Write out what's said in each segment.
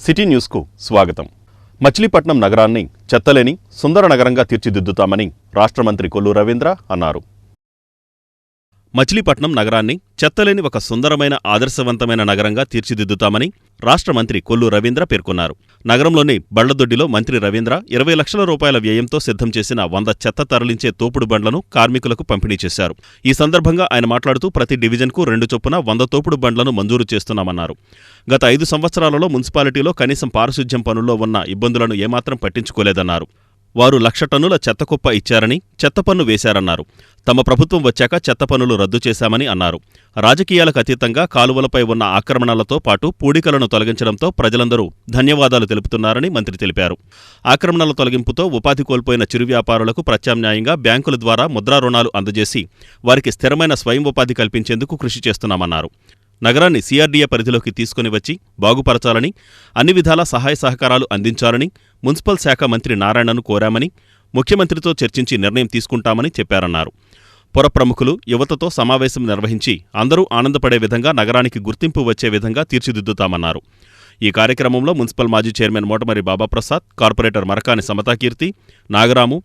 City న్యూస్కు స్వాగతం. మచిలీపట్నం నగరాన్ని చెత్తలేని సుందర నగరంగా తీర్చిదిద్దుతామని రాష్ట్ర మంత్రి కొల్లు రవీంద్ర అన్నారు. మచిలీపట్నం నగరాన్ని చెత్తలేని ఒక సుందరమైన ఆదర్శవంతమైన నగరంగా తీర్చిదిద్దుతామని రాష్ట్ర మంత్రి కొల్లు రవీంద్ర పేర్కొన్నారు. నగరంలోని బళ్లదొడ్డిలో మంత్రి రవీంద్ర 20 లక్షల రూపాయల వ్యయంతో సిద్ధం చేసిన 100 చెత్త తరలించే తోపుడు బండ్లను కార్మికులకు పంపిణీ చేశారు. ఈ సందర్భంగా ఆయన మాట్లాడుతూ ప్రతి డివిజన్కు 2 చొప్పున 100 తోపుడు బండ్లను మంజూరు చేస్తున్నామన్నారు. గత 5 సంవత్సరాలలో మున్సిపాలిటీలో కనీసం పారిశుధ్యం పనుల్లో ఉన్న ఇబ్బందులను ఏమాత్రం పట్టించుకోలేదన్నారు. వారు 1,00,000 టన్నుల చెత్తకుప్ప ఇచ్చారని, చెత్త పన్ను వేశారన్నారు. తమ ప్రభుత్వం వచ్చాక చెత్త పన్నులు రద్దు చేశామని అన్నారు. రాజకీయాలకు అతీతంగా కాలువలపై ఉన్న ఆక్రమణలతో పాటు పూడికలను తొలగించడంతో ప్రజలందరూ ధన్యవాదాలు తెలుపుతున్నారని మంత్రి తెలిపారు. ఆక్రమణల తొలగింపుతో ఉపాధి కోల్పోయిన చిరు వ్యాపారులకు ప్రత్యామ్నాయంగా బ్యాంకుల ద్వారా ముద్రా రుణాలు అందజేసి వారికి స్థిరమైన స్వయం ఉపాధి కల్పించేందుకు కృషి చేస్తున్నామన్నారు. నగరాన్ని సిఆర్డీఏ పరిధిలోకి తీసుకుని వచ్చి బాగుపరచాలని, అన్ని విధాలా సహాయ సహకారాలు అందించాలని మున్సిపల్ శాఖ మంత్రి నారాయణను కోరామని, ముఖ్యమంత్రితో చర్చించి నిర్ణయం తీసుకుంటామని చెప్పారన్నారు. పుర ప్రముఖులు, యువతతో సమావేశం నిర్వహించి అందరూ ఆనందపడే విధంగా నగరానికి గుర్తింపు వచ్చే విధంగా తీర్చిదిద్దుతామన్నారు. ఈ కార్యక్రమంలో మున్సిపల్ మాజీ చైర్మన్ మోటమరి బాబాప్రసాద్, కార్పొరేటర్ మరకాని సమతాకీర్తి, నాగరాము,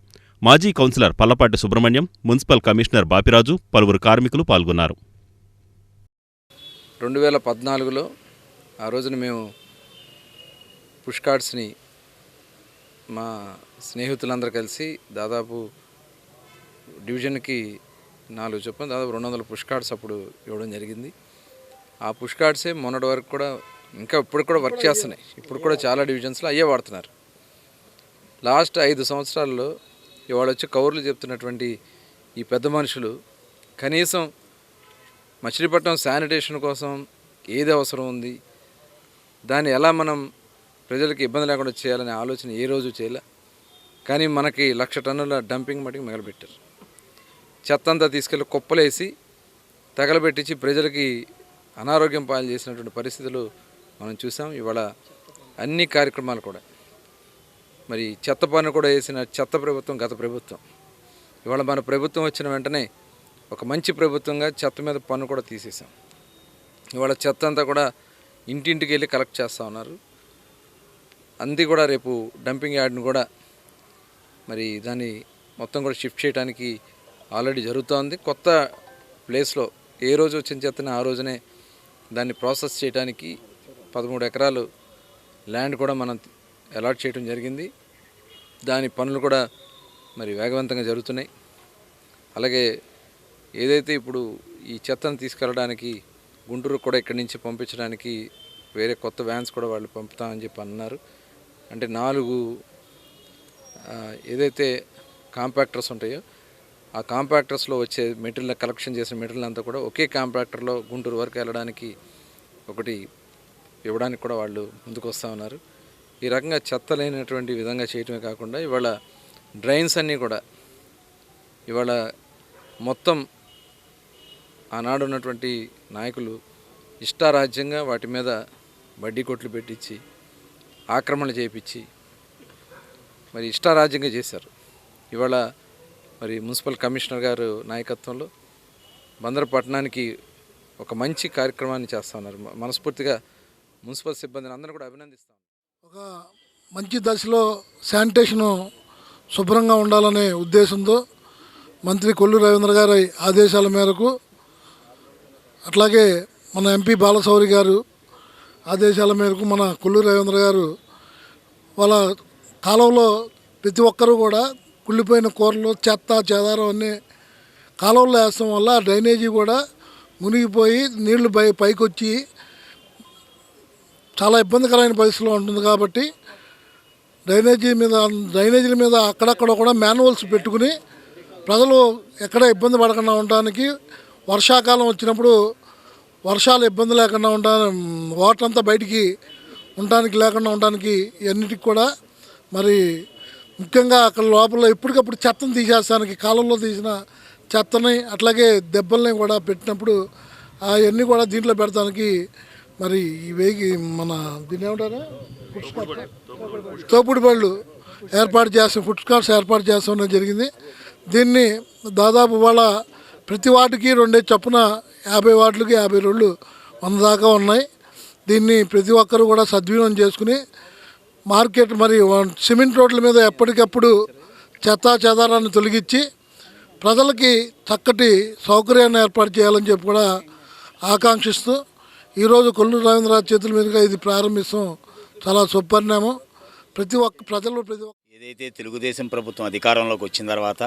మాజీ councillor Pallapati Subrahmanyam, municipal commissioner Bapiraju, పలువురు కార్మికులు పాల్గొన్నారు. 2014లో ఆ రోజున మేము పుష్ కార్డ్స్ని మా స్నేహితులందరూ కలిసి దాదాపు డివిజన్కి 4 చొప్పున దాదాపు 200 పుష్ కార్డ్స్ అప్పుడు ఇవ్వడం జరిగింది. ఆ పుష్ కార్డ్సే మొన్నటి వరకు కూడా ఇంకా ఇప్పుడు కూడా వర్క్ చేస్తున్నాయి. ఇప్పుడు కూడా చాలా డివిజన్స్లో అయ్యే వాడుతున్నారు. లాస్ట్ 5 సంవత్సరాల్లో ఇవాళ వచ్చి కౌర్లు చెప్తున్నటువంటి ఈ పెద్ద మనుషులు కనీసం మచిలీపట్నం శానిటేషన్ కోసం ఏది అవసరం ఉంది, దాన్ని ఎలా మనం ప్రజలకు ఇబ్బంది లేకుండా చేయాలనే ఆలోచన ఏ రోజు చేయలే. కానీ మనకి 1,00,000 టన్నుల డంపింగ్ మటుకు మిగలబెట్టారు. చెత్త అంతా తీసుకెళ్ళి కుప్పలేసి తగలబెట్టించి ప్రజలకి అనారోగ్యం పాలు చేసినటువంటి పరిస్థితులు మనం చూసాం. ఇవాళ అన్ని కార్యక్రమాలు కూడా మరి చెత్త పన్ను కూడా వేసిన చెత్త ప్రభుత్వం గత ప్రభుత్వం. ఇవాళ మన ప్రభుత్వం వచ్చిన వెంటనే ఒక మంచి ప్రభుత్వంగా చెత్త మీద పన్ను కూడా తీసేసాం. ఇవాళ చెత్త అంతా కూడా ఇంటింటికి వెళ్ళి కలెక్ట్ చేస్తూ ఉన్నారు. అంది కూడా రేపు డంపింగ్ యార్డ్ని కూడా మరి దాన్ని మొత్తం కూడా షిఫ్ట్ చేయడానికి ఆల్రెడీ జరుగుతోంది. కొత్త ప్లేస్లో ఏ రోజు వచ్చిన చెత్తని ఆ రోజునే దాన్ని ప్రాసెస్ చేయడానికి 13 ఎకరాలు ల్యాండ్ కూడా మనం అలాట్ చేయడం జరిగింది. దాని పనులు కూడా మరి వేగవంతంగా జరుగుతున్నాయి. అలాగే ఏదైతే ఇప్పుడు ఈ చెత్తను తీసుకెళ్ళడానికి గుంటూరుకు కూడా ఇక్కడి నుంచి పంపించడానికి వేరే కొత్త వ్యాన్స్ కూడా వాళ్ళు పంపుతామని చెప్పి అన్నారు. అంటే 4 ఏదైతే కాంపాక్టర్స్ ఉంటాయో ఆ కాంపాక్టర్స్లో వచ్చే మెటీరియల్ కలెక్షన్ చేసిన మెటీరియల్ అంతా కూడా ఒకే కాంపాక్టర్లో గుంటూరు వరకు వెళ్ళడానికి ఒకటి ఇవ్వడానికి కూడా వాళ్ళు ముందుకు వస్తూ ఉన్నారు. ఈ రకంగా చెత్త లేనటువంటి విధంగా చేయటమే కాకుండా ఇవాళ డ్రైన్స్ అన్నీ కూడా ఇవాళ మొత్తం ఆనాడు ఉన్నటువంటి నాయకులు ఇష్టారాజ్యంగా వాటి మీద వడ్డీ కొట్లు పెట్టించి ఆక్రమణ చేయించి మరి ఇష్టారాజ్యంగా చేశారు. ఇవాళ మరి మున్సిపల్ కమిషనర్ గారు నాయకత్వంలో బందరపట్నానికి ఒక మంచి కార్యక్రమాన్ని చేస్తూ ఉన్నారు. మనస్ఫూర్తిగా మున్సిపల్ సిబ్బందిని అందరూ కూడా అభినందిస్తాం. ఒక మంచి దశలో శానిటేషను శుభ్రంగా ఉండాలనే ఉద్దేశంతో మంత్రి కొల్లు రవీంద్ర గారి ఆదేశాల మేరకు, అట్లాగే మన ఎంపీ బాలశౌరి గారు ఆదేశాల మేరకు మన కొల్లు రవీంద్ర గారు వాళ్ళ కాలువలో ప్రతి ఒక్కరూ కూడా కుళ్ళిపోయిన కూరలు, చెత్త, చెదారం అన్నీ కాలువలో వేస్తాం వల్ల డ్రైనేజీ కూడా మునిగిపోయి నీళ్లు పైకి వచ్చి చాలా ఇబ్బందికరమైన పరిస్థితిలో ఉంటుంది. కాబట్టి డ్రైనేజీల మీద అక్కడక్కడ కూడా మాన్యువల్స్ పెట్టుకుని ప్రజలు ఎక్కడ ఇబ్బంది పడకుండా ఉండడానికి, వర్షాకాలం వచ్చినప్పుడు వర్షాలు ఇబ్బంది లేకుండా వాటర్ అంతా బయటికి లేకుండా ఉండడానికి ఇవన్నిటికి కూడా మరి ముఖ్యంగా అక్కడ లోపల ఎప్పటికప్పుడు చెత్తను తీసేస్తానికి కాలంలో తీసిన చెత్తని అట్లాగే దెబ్బల్ని కూడా పెట్టినప్పుడు అవన్నీ కూడా దీంట్లో పెడతానికి మరి ఇవేగి మన దీన్ని ఏమంటారా తోపుడు బళ్ళు ఏర్పాటు చేస్తాం, ఫుడ్ కార్ట్స్ ఏర్పాటు చేస్తామని జరిగింది. దీన్ని దాదాపు వాళ్ళ ప్రతి వార్డుకి 2 చొప్పున 50 వార్డులకి 50 రోడ్లు 100 దాకా ఉన్నాయి. దీన్ని ప్రతి ఒక్కరూ కూడా సద్వినియోగం చేసుకుని మార్కెట్ మరి సిమెంట్ రోడ్ల మీద ఎప్పటికప్పుడు చెత్తా చెదారాన్ని తొలగించి ప్రజలకి చక్కటి సౌకర్యాన్ని ఏర్పాటు చేయాలని చెప్పి కూడా ఆకాంక్షిస్తూ ఈరోజు కొల్లు రవీంద్ర చేతుల మీదుగా ఇది ప్రారంభిస్తాం. చాలా శుభపరిణామం. ప్రతి ఒక్క ఏదైతే తెలుగుదేశం ప్రభుత్వం అధికారంలోకి వచ్చిన తర్వాత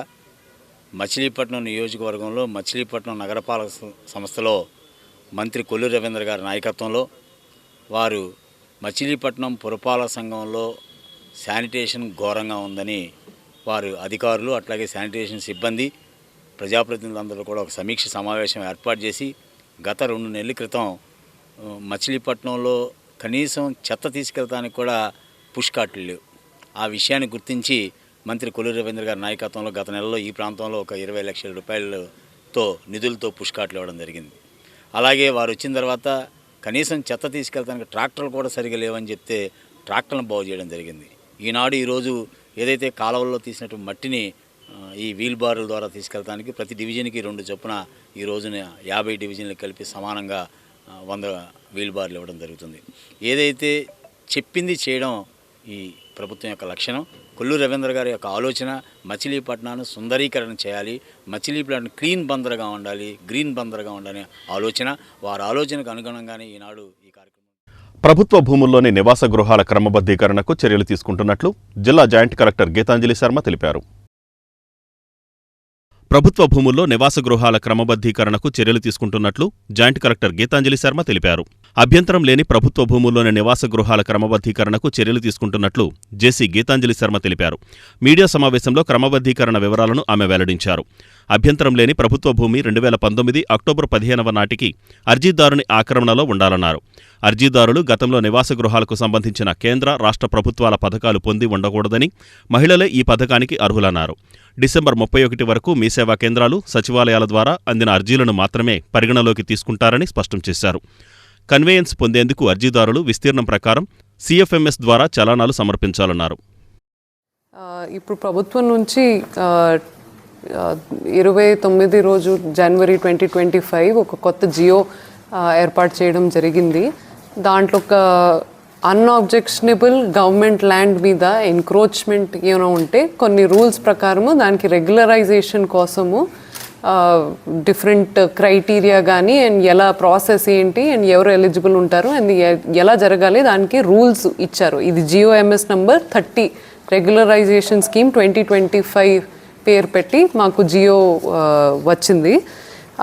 మచిలీపట్నం నియోజకవర్గంలో మచిలీపట్నం నగరపాలక సంస్థలో మంత్రి కొల్లు రవీంద్ర గారి నాయకత్వంలో వారు మచిలీపట్నం పురపాలక సంఘంలో శానిటేషన్ ఘోరంగా ఉందని వారు అధికారులు అట్లాగే శానిటేషన్ సిబ్బంది ప్రజాప్రతినిధులందరూ కూడా ఒక సమీక్ష సమావేశం ఏర్పాటు చేసి గత 2 నెలల క్రితం మచిలీపట్నంలో కనీసం చెత్త తీసుకెళ్ళడానికి కూడా పుష్ కార్ట్లు లేవు. ఆ విషయాన్ని గుర్తించి మంత్రి కొల్లు రవీంద్ర గారి నాయకత్వంలో గత నెలలో ఈ ప్రాంతంలో ఒక 20 లక్షల రూపాయలతో నిధులతో పుష్ కార్ట్లు ఇవ్వడం జరిగింది. అలాగే వారు వచ్చిన తర్వాత కనీసం చెత్త తీసుకెళ్తానికి ట్రాక్టర్లు కూడా సరిగా లేవని చెప్తే ట్రాక్టర్లను బాగు చేయడం జరిగింది. ఈరోజు ఏదైతే కాలువల్లో తీసినటువంటి మట్టిని ఈ వీల్ బారుల ద్వారా తీసుకెళ్తానికి ప్రతి డివిజన్కి 2 చొప్పున ఈ రోజున 50 డివిజన్లకు కలిపి సమానంగా 100 వీల్ బార్లు ఇవ్వడం జరుగుతుంది. ఏదైతే చెప్పింది చేయడం ఈ ప్రభుత్వం యొక్క లక్షణం. కొల్లు రవీంద్ర గారి యొక్క ఆలోచన మచిలీపట్నాన్ని సుందరీకరణ చేయాలి, మచిలీపట్నం క్లీన్ బందర్గా ఉండాలి, గ్రీన్ బందర్గా ఉండాలి ఆలోచన. వారి ఆలోచనకు అనుగుణంగానే ఈనాడు ఈ కార్యక్రమం. ప్రభుత్వ భూముల్లోని నివాస గృహాల క్రమబద్ధీకరణకు చర్యలు తీసుకుంటున్నట్లు జిల్లా జాయింట్ కలెక్టర్ గీతాంజలి శర్మ తెలిపారు. ప్రభుత్వ భూముల్లో నివాస గృహాల క్రమబద్ధీకరణకు చర్యలు తీసుకుంటున్నట్లు జాయింట్ కలెక్టర్ గీతాంజలి శర్మ తెలిపారు. అభ్యంతరం లేని ప్రభుత్వ భూముల్లోని నివాస గృహాల క్రమబద్ధీకరణకు చర్యలు తీసుకుంటున్నట్లు జేసీ గీతాంజలి శర్మ తెలిపారు. మీడియా సమావేశంలో క్రమబద్ధీకరణ వివరాలను ఆమె వెల్లడించారు. అభ్యంతరం లేని ప్రభుత్వ భూమి 2019 అక్టోబర్ 15వ నాటికి అర్జీదారుని ఆక్రమణలో ఉండాలన్నారు. అర్జీదారులు గతంలో నివాస గృహాలకు సంబంధించిన కేంద్ర, రాష్ట్ర ప్రభుత్వాల పథకాలు పొంది ఉండకూడదని, మహిళలే ఈ పథకానికి అర్హులన్నారు. డిసెంబర్ 31 వరకు మీ సేవా కేంద్రాలు, సచివాలయాల ద్వారా అందిన అర్జీలను మాత్రమే పరిగణలోకి తీసుకుంటారని స్పష్టం చేశారు. కన్వేయన్స్ పొందేందుకు అర్జీదారులు విస్తీర్ణం ప్రకారం సిఎఫ్ఎంఎస్ ద్వారా చలానాలు సమర్పించాలన్నారు. ఇప్పుడు ప్రభుత్వం నుంచి 29 రోజు జనవరి 2025 ఒక కొత్త జియో ఏర్పాటు చేయడం జరిగింది. దాంట్లో ఒక అన్ఆబ్జెక్షనబుల్ గవర్నమెంట్ ల్యాండ్ మీద ఎన్క్రోచ్మెంట్ ఏమైనా ఉంటే కొన్ని రూల్స్ ప్రకారము దానికి రెగ్యులరైజేషన్ కోసము డిఫరెంట్ క్రైటీరియా కానీ అండ్ ఎలా ప్రాసెస్ ఏంటి అండ్ ఎవరు ఎలిజిబుల్ ఉంటారు అండ్ ఎలా జరగాలి దానికి రూల్స్ ఇచ్చారు. ఇది జియోఎంఎస్ నంబర్ 30 రెగ్యులరైజేషన్ స్కీమ్ 2025 పేరు పెట్టి మాకు జియో వచ్చింది.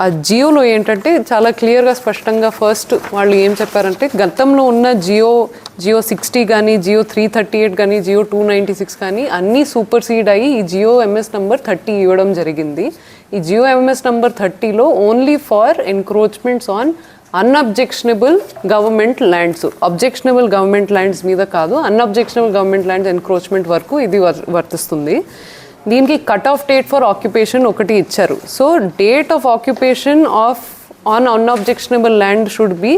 ఆ జియోలో ఏంటంటే చాలా క్లియర్గా స్పష్టంగా ఫస్ట్ వాళ్ళు ఏం చెప్పారంటే గతంలో ఉన్న జియో 60 కానీ జియో 338 కానీ జియో 296 కానీ అన్నీ సూపర్సీడ్ అయ్యి ఈ జియో ఎంఎస్ నంబర్ 30 ఇవ్వడం జరిగింది. ఈ జియో ఎంఎస్ నంబర్ 30లో only for encroachments on unobjectionable government lands, objectionable government lands మీద కాదు, అన్అబ్జెక్షనబుల్ గవర్నమెంట్ ల్యాండ్స్ ఎన్క్రోచ్మెంట్ వరకు ఇది వర్తిస్తుంది. దీనికి cut off date for occupation ఒకటి ఇచ్చారు. So date of occupation on unobjectionable land should be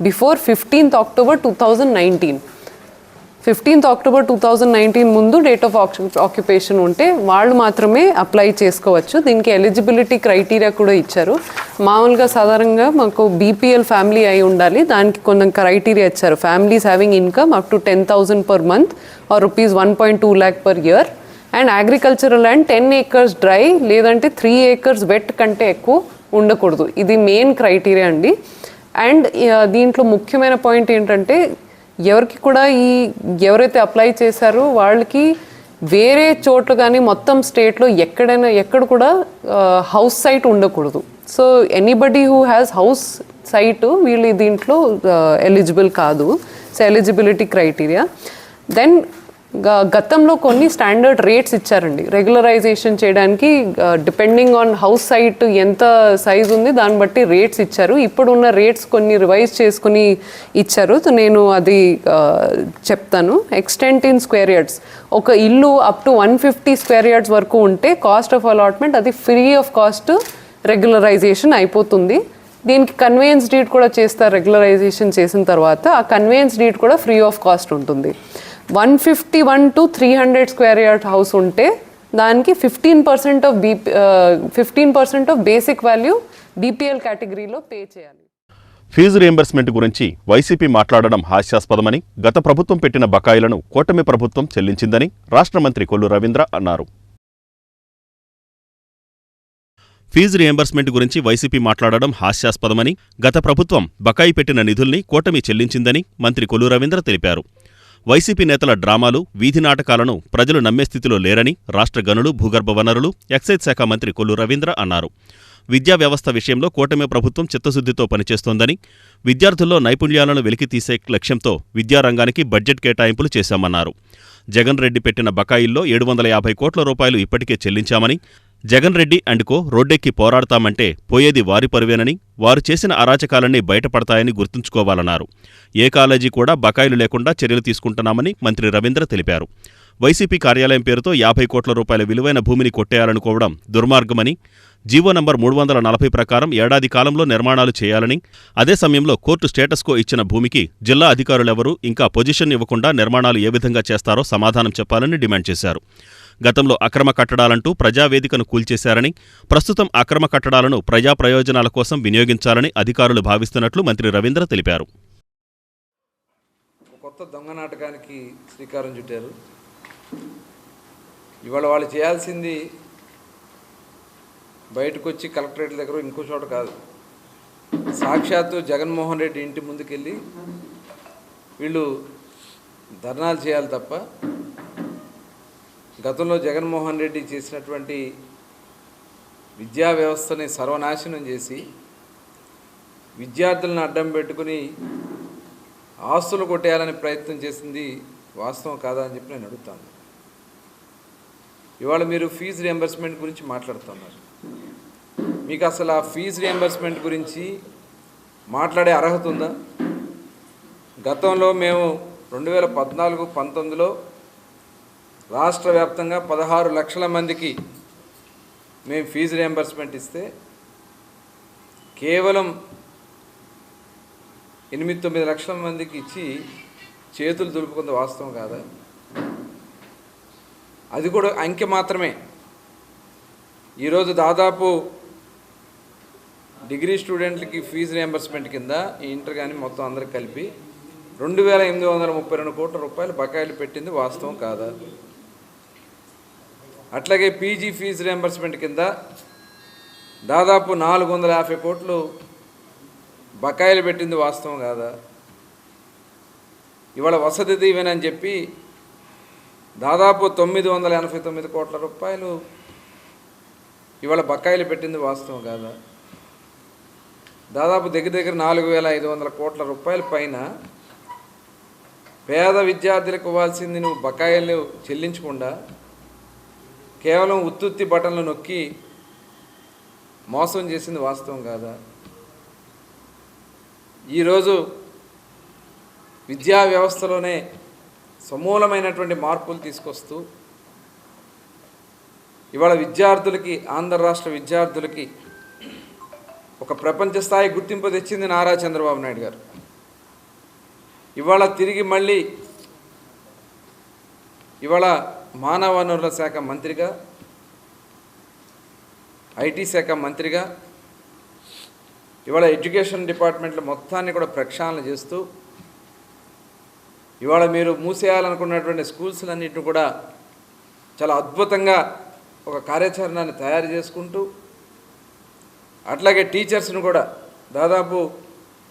before 15th October 2019. 15th October 2019 ముందు date of occupation ఉంటే వాళ్ళు మాత్రమే అప్లై చేసుకోవచ్చు. దీనికి ఎలిజిబిలిటీ క్రైటీరియా కూడా ఇచ్చారు. మామూలుగా సాధారణంగా మాకు బీపీఎల్ ఫ్యామిలీ అయి ఉండాలి, దానికి కొన్ని క్రైటీరియా ఇచ్చారు. Families having income up to 10,000 per month or rupees 1.2 lakh per year and agricultural land 10 acres dry లేదంటే 3 acres వెట్ కంటే ఎక్కువ ఉండకూడదు. ఇది మెయిన్ క్రైటీరియా అండి. అండ్ దీంట్లో ముఖ్యమైన పాయింట్ ఏంటంటే ఎవరికి కూడా ఎవరైతే అప్లై చేశారో వాళ్ళకి వేరే చోట్ల కానీ మొత్తం స్టేట్లో ఎక్కడ కూడా హౌస్ సైట్ ఉండకూడదు. So anybody who has house site వీళ్ళు దీంట్లో ఎలిజిబుల్ కాదు. So eligibility criteria. దెన్ గతంలో కొన్ని స్టాండర్డ్ రేట్స్ ఇచ్చారండి రెగ్యులరైజేషన్ చేయడానికి. డిపెండింగ్ ఆన్ హౌస్ సైట్ ఎంత సైజ్ ఉంది దాన్ని బట్టి రేట్స్ ఇచ్చారు. ఇప్పుడున్న రేట్స్ కొన్ని రివైజ్ చేసుకుని ఇచ్చారు. నేను అది చెప్తాను. ఎక్స్టెంట్ ఇన్ స్క్వేర్ యార్డ్స్, ఒక ఇల్లు అప్ టు 150 square yards వరకు ఉంటే కాస్ట్ ఆఫ్ అలాట్మెంట్ అది ఫ్రీ ఆఫ్ కాస్ట్ రెగ్యులరైజేషన్ అయిపోతుంది. దీనికి కన్వేయన్స్ డీడ్ కూడా చేస్తారు. రెగ్యులరైజేషన్ చేసిన తర్వాత ఆ కన్వేయన్స్ డీడ్ కూడా ఫ్రీ ఆఫ్ కాస్ట్ ఉంటుంది. 151 to 300 square yard హౌస్ ఉంటే దానికి 15% ఆఫ్ బేసిక్ వాల్యూ బీపీఎల్ కేటగిరీలో పే చేయాలి. ఫీజు రీయింబర్స్మెంట్ గురించి వైసీపీ మాట్లాడడం హాస్యాస్పదమని, గత ప్రభుత్వం పెట్టిన బకాయిలను కూటమి ప్రభుత్వం చెల్లించిందని రాష్ట్ర మంత్రి కొల్లు రవీంద్ర అన్నారు. ఫీజు రీయింబర్స్మెంట్ గురించి వైసీపీ మాట్లాడడం హాస్యాస్పదమని, గత ప్రభుత్వం బకాయి పెట్టిన నిధుల్ని కూటమి చెల్లించిందని మంత్రి కొల్లు రవీంద్ర తెలిపారు. వైసీపీ నేతల డ్రామాలు, వీధి నాటకాలను ప్రజలు నమ్మే స్థితిలో లేరని రాష్ట్ర గనులు, భూగర్భ వనరులు, ఎక్సైజ్ శాఖ మంత్రి కొల్లు రవీంద్ర అన్నారు. విద్యా వ్యవస్థ విషయంలో కూటమి ప్రభుత్వం చిత్తశుద్ధితో పనిచేస్తోందని, విద్యార్థుల్లో నైపుణ్యాలను వెలికితీసే లక్ష్యంతో విద్యారంగానికి బడ్జెట్ కేటాయింపులు చేశామన్నారు. జగన్ రెడ్డి పెట్టిన బకాయిల్లో 750 కోట్ల రూపాయలు ఇప్పటికే చెల్లించామని, జగన్ రెడ్డి అండ్ కో రోడ్డెక్కి పోరాడతామంటే పోయేది వారి పరువేనని, వారు చేసిన అరాచకాలన్నీ బయటపడతాయని గుర్తుంచుకోవాలన్నారు. ఏ కాలేజీ కూడా బకాయిలు లేకుండా చర్యలు తీసుకుంటున్నామని మంత్రి రవీంద్ర తెలిపారు. వైసీపీ కార్యాలయం పేరుతో 50 కోట్ల రూపాయల విలువైన భూమిని కొట్టేయాలనుకోవడం దుర్మార్గమని, జీవో నంబర్ 340 ప్రకారం ఏడాది కాలంలో నిర్మాణాలు చేయాలని, అదే సమయంలో కోర్టు స్టేటస్కో ఇచ్చిన భూమికి జిల్లా అధికారులెవరూ ఇంకా పొజిషన్ ఇవ్వకుండా నిర్మాణాలు ఏ విధంగా చేస్తారో సమాధానం చెప్పాలని డిమాండ్ చేశారు. గతంలో అక్రమ కట్టడాలంటూ ప్రజావేదికను కూల్చేశారని, ప్రస్తుతం అక్రమ కట్టడాలను ప్రజా ప్రయోజనాల కోసం వినియోగించాలని అధికారులు భావిస్తున్నట్లు మంత్రి రవీంద్ర తెలిపారు. కొత్త దొంగ నాటకానికి శ్రీకారం చుట్టారు. ఇవాళ వాళ్ళు చేయాల్సింది బయటకు వచ్చి కలెక్టరేట్ దగ్గర ఇంకో చోట కాదు, సాక్షాత్తు జగన్మోహన్ రెడ్డి ఇంటి ముందుకెళ్ళి వీళ్ళు ధర్నాలు చేయాలి తప్ప, గతంలో జగన్మోహన్ రెడ్డి చేసినటువంటి విద్యా వ్యవస్థని సర్వనాశనం చేసి విద్యార్థులను అడ్డం పెట్టుకుని ఆస్తులు కొట్టేయాలని ప్రయత్నం చేసింది వాస్తవం కాదా అని చెప్పి నేను అడుగుతాను. ఇవాళ మీరు ఫీజు రియంబర్స్మెంట్ గురించి మాట్లాడుతున్నారు. మీకు అసలు ఆ ఫీజు రియంబర్స్మెంట్ గురించి మాట్లాడే అర్హత ఉందా? గతంలో మేము 2014-19లో రాష్ట్ర వ్యాప్తంగా 16 లక్షల మందికి మేము ఫీజు రియంబర్స్మెంట్ ఇస్తే కేవలం 8-9 లక్షల మందికి ఇచ్చి చేతులు దులుపుకుంది వాస్తవం కాదా? అది కూడా అంకె మాత్రమే. ఈరోజు దాదాపు డిగ్రీ స్టూడెంట్లకి ఫీజు రియంబర్స్మెంట్ కింద ఇంటర్ కానీ మొత్తం అందరికి కలిపి 2832 కోట్ల రూపాయలు బకాయిలు పెట్టింది వాస్తవం కాదా? అట్లాగే పీజీ ఫీజు రియంబర్స్మెంట్ కింద దాదాపు 450 కోట్లు బకాయిలు పెట్టింది వాస్తవం కాదా? ఇవాళ వసతి దీవెన అని చెప్పి దాదాపు 989 కోట్ల రూపాయలు ఇవాళ బకాయిలు పెట్టింది వాస్తవం కాదా? దాదాపు దగ్గర 4500 కోట్ల రూపాయల పైన పేద విద్యార్థులకు ఇవ్వాల్సింది నువ్వు బకాయిలు చెల్లించకుండా కేవలం ఉత్తుత్తి బటన్లు నొక్కి మోసం చేసింది వాస్తవం కాదా? ఈరోజు విద్యా వ్యవస్థలోనే సమూలమైనటువంటి మార్పులు తీసుకొస్తూ ఇవాళ విద్యార్థులకి, ఆంధ్ర రాష్ట్ర విద్యార్థులకి ఒక ప్రపంచ స్థాయి గుర్తింపు తెచ్చింది నారా చంద్రబాబు నాయుడు గారు. ఇవాళ తిరిగి మళ్ళీ ఇవాళ మానవ వనరుల శాఖ మంత్రిగా, ఐటీ శాఖ మంత్రిగా ఇవాళ ఎడ్యుకేషన్ డిపార్ట్మెంట్లో మొత్తాన్ని కూడా ప్రక్షాళన చేస్తూ ఇవాళ మీరు మూసేయాలనుకున్నటువంటి స్కూల్స్లన్నింటిని కూడా చాలా అద్భుతంగా ఒక కార్యాచరణని తయారు చేసుకుంటూ, అట్లాగే టీచర్స్ను కూడా దాదాపు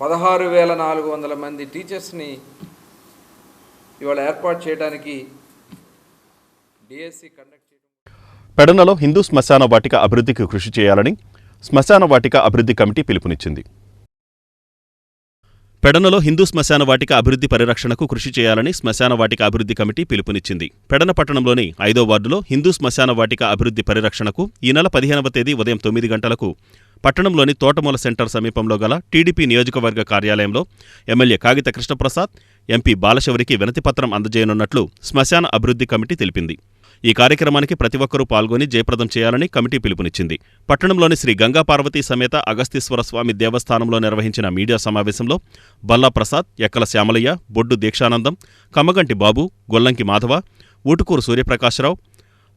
16,400 మంది టీచర్స్ని ఇవాళ ఏర్పాటు చేయడానికి డిఎస్సి కండక్ట్ చేయడం. పెడనలో హిందూ శ్మశాన వాటిక అభివృద్ధికి కృషి చేయాలని శ్మశాన వాటిక అభివృద్ధి కమిటీ పిలుపునిచ్చింది. పెడనలో హిందూ శ్మశాన వాటిక అభివృద్ధి పరిరక్షణకు కృషి చేయాలని శ్మశాన వాటిక అభివృద్ధి కమిటీ పిలుపునిచ్చింది. పెడన పట్టణంలోని 5వ వార్డులో హిందూ శ్మశాన వాటిక అభివృద్ధి పరిరక్షణకు ఈ నెల 15వ తేదీ ఉదయం 9 గంటలకు పట్టణంలోని తోటమూల సెంటర్ సమీపంలో గల టీడీపీ నియోజకవర్గ కార్యాలయంలో ఎమ్మెల్యే కాగిత కృష్ణప్రసాద్, ఎంపీ బాలశౌరికి వినతిపత్రం అందజేయనున్నట్లు శ్మశాన అభివృద్ధి కమిటీ తెలిపింది. ఈ కార్యక్రమానికి ప్రతి ఒక్కరూ పాల్గొని జయప్రదం చేయాలని కమిటీ పిలుపునిచ్చింది. పట్టణంలోని శ్రీ గంగా పార్వతీ సమేత అగస్తీశ్వర స్వామి దేవస్థానంలో నిర్వహించిన మీడియా సమావేశంలో బల్లా ప్రసాద్, ఎక్కల శ్యామలయ్య, బొడ్డు దీక్షానందం, కమ్మగంటి బాబు, గొల్లంకి మాధవ, ఊటుకూరు సూర్యప్రకాశరావు,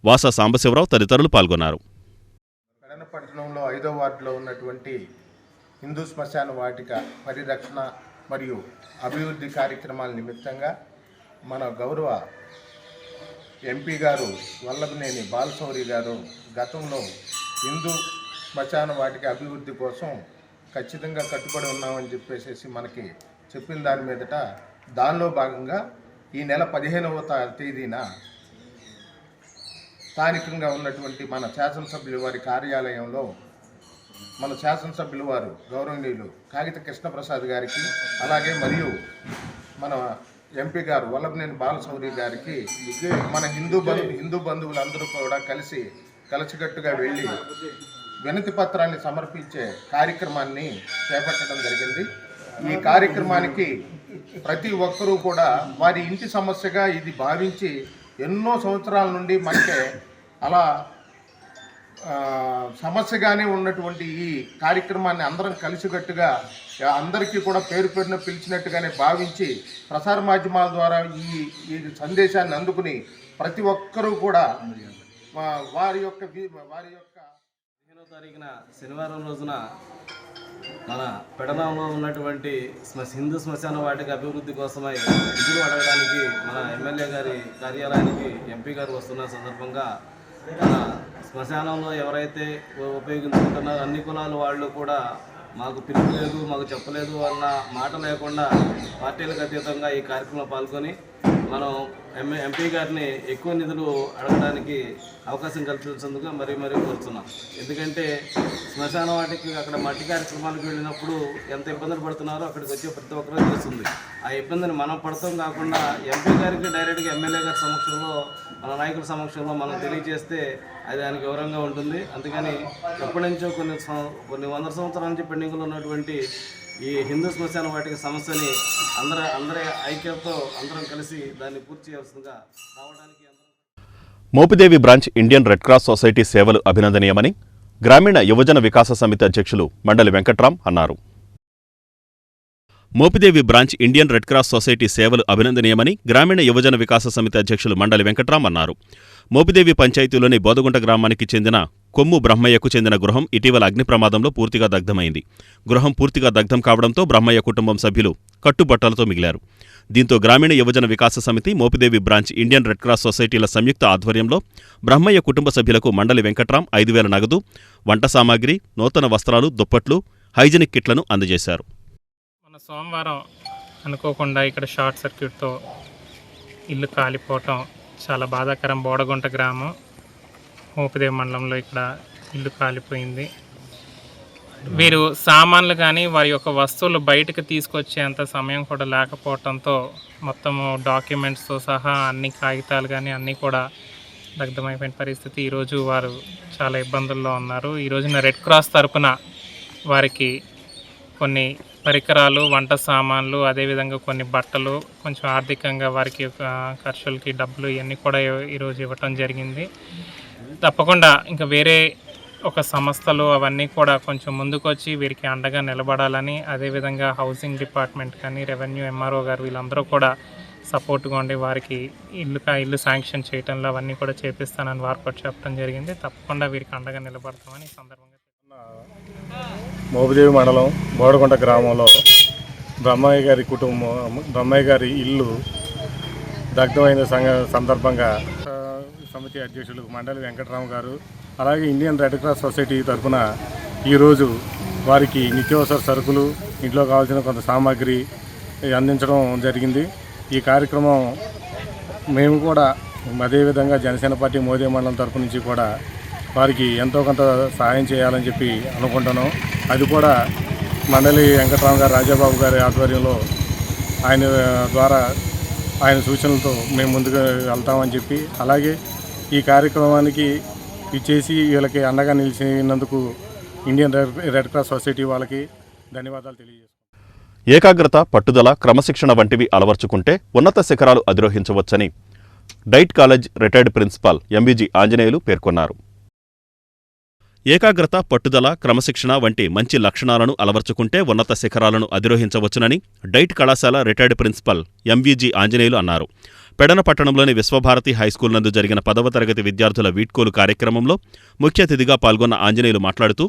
వాసా సాంబశివరావు తదితరులు పాల్గొన్నారు. పట్టణంలో 5వ వార్డులో ఉన్నటువంటి హిందూ శ్మశాన వాటిక పరిరక్షణ మరియు అభివృద్ధి కార్యక్రమాల నిమిత్తంగా మన గౌరవ ఎంపీ గారు వల్లభనేని బాలశౌరి గారు గతంలో హిందూ శ్మశాన వాటిక అభివృద్ధి కోసం ఖచ్చితంగా కట్టుబడి ఉన్నామని చెప్పేసి మనకి చెప్పిన దాని మీదట దానిలో భాగంగా ఈ నెల 15వ తేదీన స్థానికంగా ఉన్నటువంటి మన శాసనసభ్యుల వారి కార్యాలయంలో మన శాసనసభ్యుల వారు గౌరవనీయులు కాగిత కృష్ణప్రసాద్ గారికి అలాగే మరియు మన ఎంపీ గారు వల్లభనేని బాలశౌరి గారికి మన హిందూ బంధువులందరూ కూడా కలిసికట్టుగా వెళ్ళి వినతి పత్రాన్ని సమర్పించే కార్యక్రమాన్ని చేపట్టడం జరిగింది. ఈ కార్యక్రమానికి ప్రతి ఒక్కరూ కూడా వారి ఇంటి సమస్యగా ఇది భావించి ఎన్నో సంవత్సరాల నుండి మనకే అలా సమస్యగానే ఉన్నటువంటి ఈ కార్యక్రమాన్ని అందరం కలిసికట్టుగా అందరికీ కూడా పేరు పేరున పిలిచినట్టుగానే భావించి ప్రసార మాధ్యమాల ద్వారా ఈ సందేశాన్ని అందుకుని ప్రతి ఒక్కరూ కూడా వారి యొక్క 15వ తారీఖున శనివారం రోజున మన పెడనంలో ఉన్నటువంటి హిందూ శ్మశాన వాటిక అభివృద్ధి కోసమై నిధులు అడగడానికి మన ఎమ్మెల్యే గారి కార్యాలయానికి ఎంపీ గారు వస్తున్న సందర్భంగా మన శ్మశానంలో ఎవరైతే ఉపయోగించుకుంటున్నారో అన్ని కులాల వాళ్ళు కూడా మాకు పిలుపు లేదు, మాకు చెప్పలేదు అన్న మాట లేకుండా పార్టీలకు అతీతంగా ఈ కార్యక్రమంలో పాల్గొని మనం ఎంపీ గారిని ఎక్కువ నిధులు అడగడానికి అవకాశం కల్పించేందుకు మరీ కోరుతున్నాం. ఎందుకంటే శ్మశాన వాటికి అక్కడ మట్టి కార్యక్రమాలకు వెళ్ళినప్పుడు ఎంత ఇబ్బందులు పడుతున్నారో అక్కడికి వచ్చే ప్రతి ఒక్కరూ తెలుస్తుంది. ఆ ఇబ్బందిని మనం పడతాం కాకుండా ఎంపీ గారికి డైరెక్ట్గా ఎమ్మెల్యే గారి సమక్షంలో మన నాయకుల సమక్షంలో మనం తెలియజేస్తే అది దానికి వివరంగా ఉంటుంది. అందుకని ఎప్పటి నుంచో కొన్ని వందల సంవత్సరాల నుంచి పెండింగ్లో ఉన్నటువంటి ఈ హిందూ శ్మశాన వాటిక సమస్యని అందరి ఐక్యతతో అందరం కలిసి దాన్ని పూర్తి చేయాల్సిందిగా రావడానికి Mopidevi branch Indian red cross society సేవలు అభినందనీయమని గ్రామీణ యువజన వికాస సమితి అధ్యక్షులు మండలి వెంకట్రాం అన్నారు. Mopidevi branch Indian red cross society సేవలు అభినందనీయమని గ్రామీణ యువజన వికాస సమితి అధ్యక్షులు మండలి వెంకట్రాం అన్నారు. మోపిదేవి పంచాయతీలోని బోదగుంట గ్రామానికి చెందిన కొమ్ము బ్రహ్మయ్యకు చెందిన గృహం ఇటీవల అగ్ని ప్రమాదంలో పూర్తిగా దగ్ధమైంది. గృహం పూర్తిగా దగ్ధం కావడంతో బ్రహ్మయ్య కుటుంబం సభ్యులు కట్టుబట్టలతో మిగిలారు. దీంతో గ్రామీణ యువజన వికాస సమితి Mopidevi branch Indian red cross సొసైటీల సంయుక్త ఆధ్వర్యంలో బ్రహ్మయ్య కుటుంబ సభ్యులకు మండలి వెంకట్రాం 5,000 నగదు, వంట సామాగ్రి, నూతన వస్త్రాలు, దుప్పట్లు, హైజెనిక్ కిట్లను అందజేశారు. మన సోమవారం అనుకోకుండా ఇక్కడ షార్ట్ సర్క్యూట్తో ఇల్లు కాలిపోవటం చాలా బాధాకరం. బోడగుంట గ్రామం మోపిదేవి మండలంలో ఇక్కడ ఇల్లు కాలిపోయింది. వీరు సామాన్లు కానీ వారి యొక్క వస్తువులు బయటకు తీసుకొచ్చేంత సమయం కూడా లేకపోవడంతో మొత్తము డాక్యుమెంట్స్తో సహా అన్ని కాగితాలు కానీ అన్నీ కూడా దగ్ధమైపోయిన పరిస్థితి. ఈరోజు వారు చాలా ఇబ్బందుల్లో ఉన్నారు. ఈ రోజున రెడ్ క్రాస్ తరపున వారికి కొన్ని పరికరాలు, వంట సామాన్లు, అదేవిధంగా కొన్ని బట్టలు, కొంచెం ఆర్థికంగా వారికి ఖర్చులకి డబ్బులు ఇవన్నీ కూడా ఈరోజు ఇవ్వటం జరిగింది. తప్పకుండా ఇంకా వేరే ఒక సంస్థలు అవన్నీ కూడా కొంచెం ముందుకొచ్చి వీరికి అండగా నిలబడాలని, అదేవిధంగా హౌసింగ్ డిపార్ట్మెంట్ కానీ రెవెన్యూ ఎంఆర్ఓ గారు వీళ్ళందరూ కూడా సపోర్ట్గా ఉండి వారికి ఇల్లు శాంక్షన్ చేయడంలో అవన్నీ కూడా చేపిస్తానని వారు కూడా చెప్పడం జరిగింది. తప్పకుండా వీరికి అండగా నిలబడతామని ఈ సందర్భంగా. మోపిదేవి మండలం బోడగుంట గ్రామంలో బ్రహ్మయ్య గారి ఇల్లు దగ్ధమైన సందర్భంగా సమితి అధ్యక్షులు మండలి వెంకట్రామ గారు అలాగే ఇండియన్ రెడ్ క్రాస్ సొసైటీ తరఫున ఈరోజు వారికి నిత్యావసర సరుకులు, ఇంట్లో కావాల్సిన కొంత సామాగ్రి అందించడం జరిగింది. ఈ కార్యక్రమం మేము కూడా అదేవిధంగా జనసేన పార్టీ మోదే మండలం తరఫు నుంచి కూడా వారికి ఎంతో కొంత సహాయం చేయాలని చెప్పి అనుకుంటున్నాం. అది కూడా మండలి వెంకట్రామ గారు, రాజాబాబు గారి ఆధ్వర్యంలో ఆయన ద్వారా ఆయన సూచనలతో మేము ముందుకు వెళ్తామని చెప్పి, అలాగే ఈ కార్యక్రమానికి ఇచ్చేసి వీళ్ళకి అండగా నిలిచినందుకు ఇండియన్ రెడ్ క్రాస్ సొసైటీ వాళ్ళకి ధన్యవాదాలు తెలియజేస్తున్నాం. ఏకాగ్రత, పట్టుదల, క్రమశిక్షణ వంటివి అలవర్చుకుంటే ఉన్నత శిఖరాలు అధిరోహించవచ్చని DIET college retired principal MVG Anjaneyulu పేర్కొన్నారు. ఏకాగ్రత, పట్టుదల, క్రమశిక్షణ వంటి మంచి లక్షణాలను అలవర్చుకుంటే ఉన్నత శిఖరాలను అధిరోహించవచ్చునని డైట్ కళాశాల రిటైర్డ్ ప్రిన్సిపల్ ఎంవిజి ఆంజనేయులు అన్నారు. పెడన పట్టణంలోని విశ్వభారతి హైస్కూల్ నందు జరిగిన 10వ తరగతి విద్యార్థుల వీడ్కోలు కార్యక్రమంలో ముఖ్య అతిథిగా పాల్గొన్న ఆంజనేయులు మాట్లాడుతూ,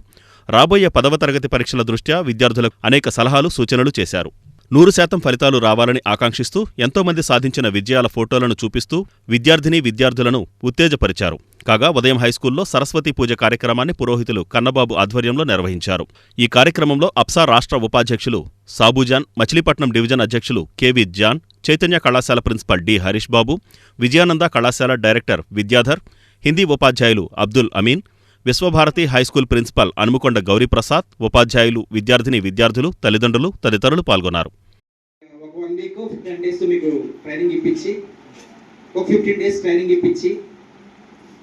రాబోయే 10వ తరగతి పరీక్షల దృష్ట్యా విద్యార్థులకు అనేక సలహాలు, సూచనలు చేశారు. 100% ఫలితాలు రావాలని ఆకాంక్షిస్తూ ఎంతోమంది సాధించిన విజయాల ఫోటోలను చూపిస్తూ విద్యార్థులను ఉత్తేజపరిచారు. కాగా ఉదయం హైస్కూల్లో సరస్వతీ పూజ కార్యక్రమాన్ని పురోహితులు కన్నబాబు ఆధ్వర్యంలో నిర్వహించారు. ఈ కార్యక్రమంలో అప్సా రాష్ట్ర ఉపాధ్యక్షులు సాబుజాన్, మచిలీపట్నం డివిజన్ అధ్యక్షులు కెవి జాన్, చైతన్య కళాశాల ప్రిన్సిపల్ డి హరీష్ బాబు, విజయానంద కళాశాల డైరెక్టర్ విద్యాధర్, హిందీ ఉపాధ్యాయులు అబ్దుల్ అమీన్, విశ్వభారతి హైస్కూల్ ప్రిన్సిపల్ అనుముకొండ గౌరీప్రసాద్, ఉపాధ్యాయులు, విద్యార్థులు, తల్లిదండ్రులు తదితరులు పాల్గొన్నారు. ఒక 1 వీక్ 10 డేస్ మీకు ట్రైనింగ్ ఇప్పించి, ఒక 15 డేస్ ట్రైనింగ్ ఇప్పించి,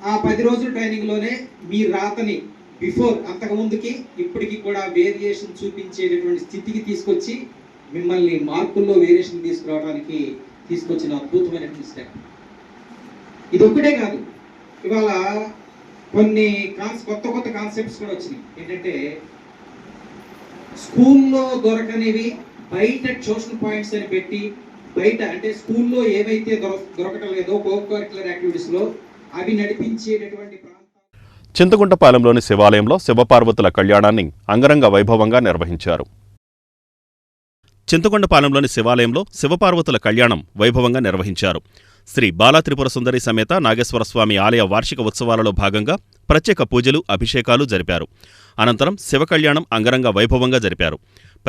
ఆ 10 రోజుల ట్రైనింగ్లోనే మీ రాతని అంతకుముందుకి ఇప్పటికి కూడా వేరియేషన్ చూపించేటటువంటి స్థితికి తీసుకొచ్చి మిమ్మల్ని మార్కుల్లో వేరియేషన్ తీసుకురావడానికి తీసుకొచ్చిన అద్భుతమైనటువంటి స్టెప్. ఇది ఒక్కటే కాదు, ఇవాళ కొన్ని కొత్త కాన్సెప్ట్స్ కూడా వచ్చినాయి. ఏంటంటే స్కూల్లో దొరకనివి బయట ట్యూషన్ పాయింట్స్ అని పెట్టి, బయట అంటే స్కూల్లో ఏవైతే దొరకటం లేదో కో-కరిక్యులర్ యాక్టివిటీస్లో అవి నడిపించేటటువంటి చింతగుంటపాలెంలోని శివాలయంలో శివపార్వతుల కళ్యాణాన్ని అంగరంగ వైభవంగా నిర్వహించారు. చింతకొండపాలెంలోని శివాలయంలో శివపార్వతుల కళ్యాణం వైభవంగా నిర్వహించారు. శ్రీ బాలా త్రిపుర సుందరి సమేత నాగేశ్వరస్వామి ఆలయ వార్షిక ఉత్సవాలలో భాగంగా ప్రత్యేక పూజలు, అభిషేకాలు జరిపారు. అనంతరం శివకళ్యాణం అంగరంగ వైభవంగా జరిపారు.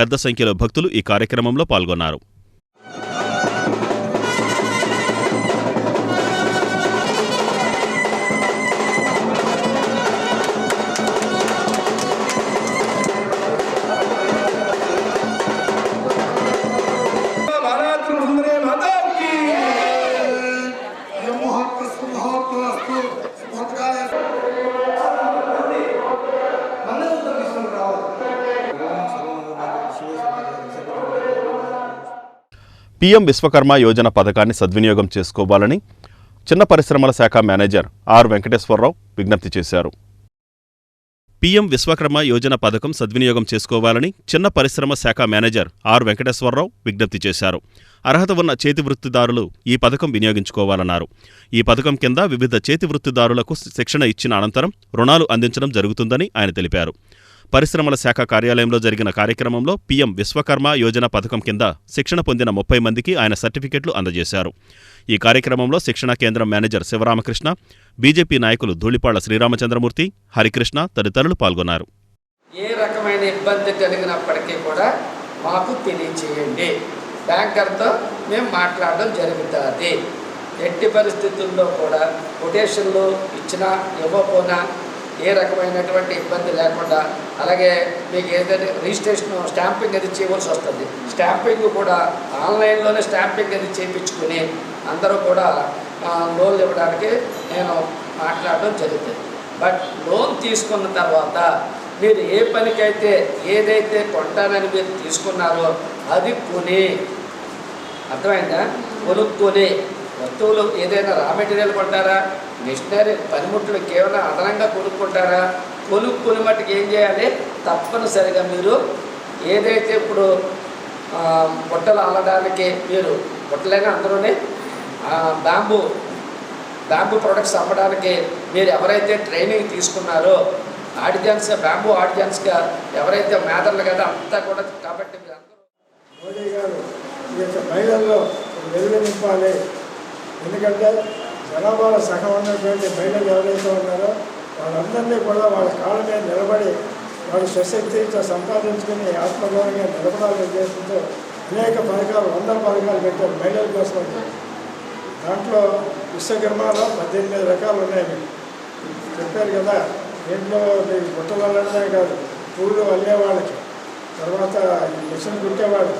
పెద్ద సంఖ్యలో భక్తులు ఈ కార్యక్రమంలో పాల్గొన్నారు. పీఎం విశ్వకర్మ యోజన పథకాన్ని సద్వినియోగం చేసుకోవాలని చిన్న పరిశ్రమల శాఖ మేనేజర్ ఆర్ వెంకటేశ్వరరావు విజ్ఞప్తి చేశారు. పీఎం విశ్వకర్మ యోజన పథకం సద్వినియోగం చేసుకోవాలని చిన్న పరిశ్రమ శాఖ మేనేజర్ ఆర్ వెంకటేశ్వరరావు విజ్ఞప్తి చేశారు. అర్హత ఉన్న చేతివృత్తిదారులు ఈ పథకం వినియోగించుకోవాలన్నారు. ఈ పథకం కింద వివిధ చేతివృత్తిదారులకు శిక్షణ ఇచ్చిన అనంతరం రుణాలు అందించడం జరుగుతుందని ఆయన తెలిపారు. పరిశ్రమల శాఖ కార్యాలయంలో జరిగిన కార్యక్రమంలో పీఎం విశ్వకర్మ యోజన పథకం కింద శిక్షణ పొందిన 30 మందికి ఆయన సర్టిఫికెట్లు అందజేశారు. ఈ కార్యక్రమంలో శిక్షణా కేంద్రం మేనేజర్ శివరామకృష్ణ, బీజేపీ నాయకులు ధూళిపాళ్ల శ్రీరామచంద్రమూర్తి, హరికృష్ణ తదితరులు పాల్గొన్నారు. ఏ రకమైన ఇబ్బంది కలిగినప్పటికీ కూడా మాకు తెలియచేయండి, బ్యాంకర్తో మేము మాట్లాడడం జరుగుతుంది. ఎట్టి పరిస్థితుల్లో కూడా కొటేషన్లు ఇచ్చినా ఇవ్వకపోయినా ఏ రకమైనటువంటి ఇబ్బంది లేకుండా, అలాగే మీకు ఏదైతే రిజిస్ట్రేషన్ స్టాంపింగ్ అది చేయవలసి వస్తుంది, స్టాంపింగ్ కూడా ఆన్లైన్లోనే స్టాంపింగ్ అది చేయించుకుని అందరూ కూడా లోన్లు ఇవ్వడానికి నేను మాట్లాడడం జరుగుతుంది. బట్ లోన్ తీసుకున్న తర్వాత మీరు ఏ పనికైతే ఏదైతే కొంటానని మీరు తీసుకున్నారో అది కొని, అర్థమైందా, కొనుక్కొని వస్తువులు ఏదైనా రా మెటీరియల్ కొంటారా, మిషనరీ పనిముట్లు కేవలం అదనంగా కొనుక్కుంటారా, కొనుక్కుని మట్టుకు ఏం చేయాలి, తప్పనిసరిగా మీరు ఏదైతే ఇప్పుడు బుట్టలు అల్లడానికి మీరు బుట్టలైనా అందులోనే బ్యాంబూ ప్రొడక్ట్స్ అమ్మడానికి మీరు ఎవరైతే ట్రైనింగ్ తీసుకున్నారో ఆర్టిజన్స్, బ్యాంబూ ఆర్టిజన్స్గా ఎవరైతే మేదర్లు కదా అంతా కూడా, కాబట్టి మీరు అందరూ మోడీ గారు ఈ యొక్క మహిళల్లో వెలుగు నింపాలి. ఎందుకంటే జనాభాలో సగం ఉన్నటువంటి మహిళలు ఎవరైతే ఉన్నారో వాళ్ళందరినీ కూడా వాళ్ళ కాళ్ళ మీద నిలబడి వాళ్ళ స్వశక్తితో సంపాదించుకుని ఆత్మగౌరవంగా నిలబడాలనే ఉద్దేశంతో అనేక పథకాలు, 100 పథకాలు పెట్టారు మహిళల కోసం. దాంట్లో విశ్వకర్మలో 18 రకాలు ఉన్నాయి. మీకు చెప్పారు కదా, దీంట్లో మీకు బుట్టలు అల్లడమే కాదు, పూలు అల్లేవాళ్ళకి, తర్వాత మిషన్ కుట్టేవాళ్ళు,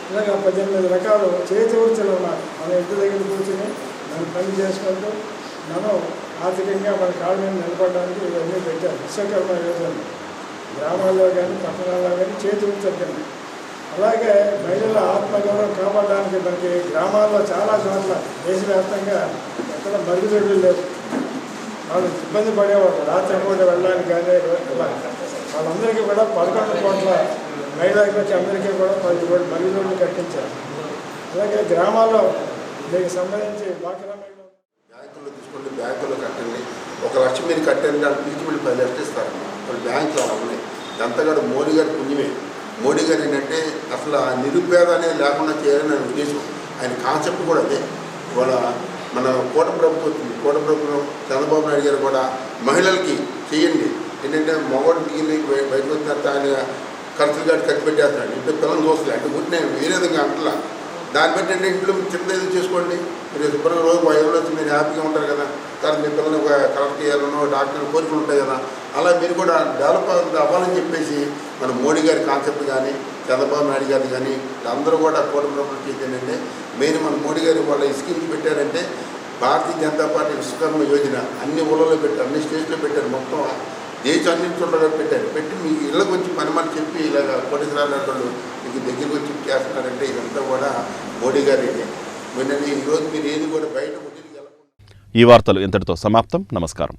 ఇలాగ 18 రకాలు చేతి వృత్తులు ఉన్నారు. మన ఇంటి దగ్గర కూర్చుని మనం పని చేసుకుంటూ మనం ఆర్థికంగా మన కాళ్ళ మీద నిలబడడానికి ఇవన్నీ పెట్టారు. విశ్వకర్మ యోజన గ్రామాల్లో కానీ పట్టణాల్లో కానీ చేతి వృత్తులు కింద. అలాగే మహిళల ఆత్మగౌరవం కాపాడడానికి మనకి గ్రామాల్లో చాలా చోట్ల దేశవ్యాప్తంగా ఎక్కడ మరుగుదొడ్లు లేవు. వాళ్ళు ఇబ్బంది పడేవాళ్ళు రాత్రి పూట వెళ్ళడానికి కానీ ఇలా. వాళ్ళందరికీ కూడా 11 కోట్ల మహిళలకి అందరికీ కూడా 10 కోట్ల మరుగుదొడ్లు కట్టించారు. అలాగే గ్రామాల్లో దీనికి సంబంధించి డ్వాక్రా మహిళలు బ్యాంకుల్లో తీసుకోండి, బ్యాంకుల్లో కట్టండి. 1 లక్ష మీరు కట్టండి, దాన్ని పిలిచి మళ్ళీ 10 లక్షలు ఇస్తారు. వాళ్ళు బ్యాంకులు అలా ఉన్నాయి. ఇదంతా కూడా మోడీ గారి పుణ్యమే. మోడీ గారు ఏంటంటే అసలు ఆ నిరుపేద అనేది లేకుండా చేయాలని ఉద్దేశం. ఆయన కాన్సెప్ట్ కూడా అదే. ఇవాళ మన కూటమి ప్రభుత్వం వచ్చింది. కూటమి ప్రభుత్వం చంద్రబాబు నాయుడు గారు కూడా మహిళలకి చేయండి, ఏంటంటే మగవాడు దిగి బయటకు వచ్చిన తర్వాత ఆయన ఖర్చులు కాదు ఖర్చు పెట్టేస్తున్నాడు. ఇంట్లో పిల్లలు చూస్తలే అంటే పుట్టిన వేరే విధంగా అంటలా. దాన్ని బట్టి అంటే ఇంట్లో చిన్నది చేసుకోండి, మీరు శుభ్రంగా రోజు 5 రోజులు వచ్చి మీరు హ్యాపీగా ఉంటారు కదా. తర్వాత మీ పిల్లల్ని ఒక కలెక్ట్ చేయాలనో డాక్టర్ కోరికలు ఉంటాయి కదా. అలా మీరు కూడా డెవలప్ అవ్వాలని చెప్పేసి మన మోడీ గారి కాన్సెప్ట్ కానీ చంద్రబాబు నాయుడు గారిని కానీ అందరూ కూడా కూటమి ప్రభుత్వం చేసేంటంటే మెయిన్ మన మోడీ గారు వాళ్ళ స్కీమ్స్ పెట్టారంటే భారతీయ జనతా పార్టీ విశ్వకర్మ యోజన అన్ని ఊళ్ళలో పెట్టారు, అన్ని స్టేట్స్లో పెట్టారు, మొత్తం దేశం అన్ని చోట్ల పెట్టారు. పెట్టి మీ ఇళ్ళకి వచ్చి పని చెప్పి ఇలాగ కోటేశ్వరాలు వాళ్ళు మీకు దగ్గరికి వచ్చి చేస్తున్నారంటే ఇదంతా కూడా మోడీ గారి వినండి. ఈరోజు మీరు ఏది కూడా బయట ఈ వార్తలు ఇంతటితో సమాప్తం. నమస్కారం.